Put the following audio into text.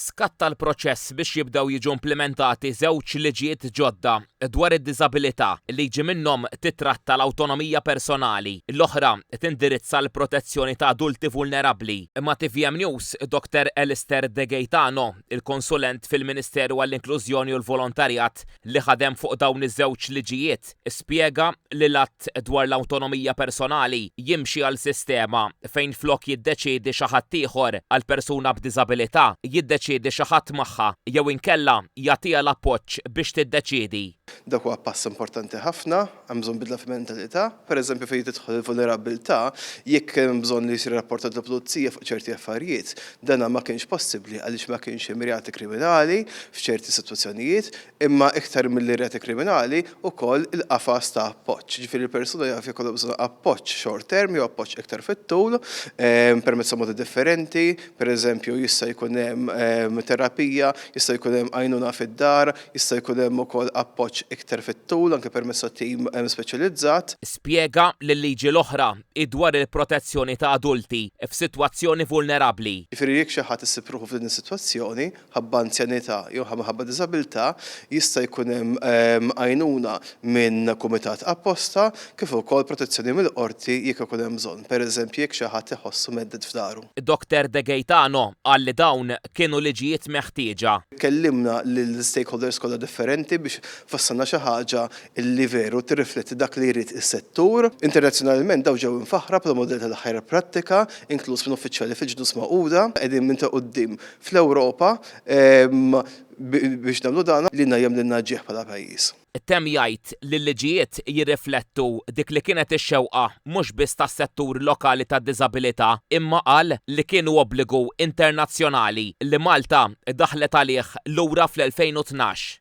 Skatta l-proċess biex jibdew jiġu implementati żewġ liġijiet ġodda dwar id-diżabilità li jiġi minnhom titratta l-awtonomija personali, l-oħra tindirizza l-protezzjoni ta' adulti vulnerabbli. Imma TVM News Dr. Alistair De Gaetano, il-konsulent fil-Ministeru għall-Inklużjoni u l-Volontarjat li ħadem fuq dawn iż-żewġ liġijiet, spjega li l-att dwar l-awtonomija personali jimxi għal sistema fejn flok jiddeċiedi xi ħadd ieħor għal persuna b'diżabilità jiddeċiedi xi ħadd magħha jew inkella jagħtiha l-appoġġ biex tiddeċiedi. Dak huwa pass importanti ħafna, hemm bżonn bidla fil-mentalità. Pereżempju fejn tidħol il-vulnerabilità, jekk hemm bżonn li jsir rapportat lill-pulizija fuq ċerti affarijiet, dan ma kienx possibbli għaliex ma kienx hemm reati kriminali f'ċerti sitwazzjonijiet, imma iktar mill-reati kriminali wkoll il-qafas ta' appoġġ. Ġifieri l-persuna jaf jkollha bżonn appoġġ short term jew appoġġ iktar fit-tul permezz ta' modi differenti, pereżempju jista' jkun hemm terapija, jista' jkun hemm għajnuna fid-dar, jista' jkun hemm ukoll appoġġ iktar fit-tul anke permezz ta' tim speċjalizzat. Spjega lill-liġi l-oħra dwar il-protezzjoni ta' adulti f'sitwazzjoni vulnerabbli. Ġifieri jekk xi ħadd issib ruħu f'din is-sitwazzjoni ħabba anzjanità jew ħabba diżabilità, jista' jkun hemm għajnuna minn kumitat apposta kif ukoll protezzjoni mill-qorti jekk ikun hemm bżonn. Pereżempju jekk xi ħadd iħossu medded f'daru. Dr. De Gaetano qal li dawn kienu liġijiet meħtieġa. Kellimna lill-stakeholders kollha differenti biex fassalna xi ħaġa li veru tirrifletti dak li jrid is-settur. Internazzjonalment dawn ġew infaħra bħala modell tal-ħajra prattika, inkluż minn uffiċjali fil-ġnus Magħquda, qegħdin minn ta' quddiem fl-Ewropa biex nagħmlu dan li jagħmlilna ġieħ bħala pajjiż. Temm jgħid li l-liġijiet jirriflettu dik li kienet ix-xewqa mhux biss tas-settur lokali tad-diżabilità, imma qal li kienu obbligu internazzjonali li Malta daħlet għalih lura fl-2012.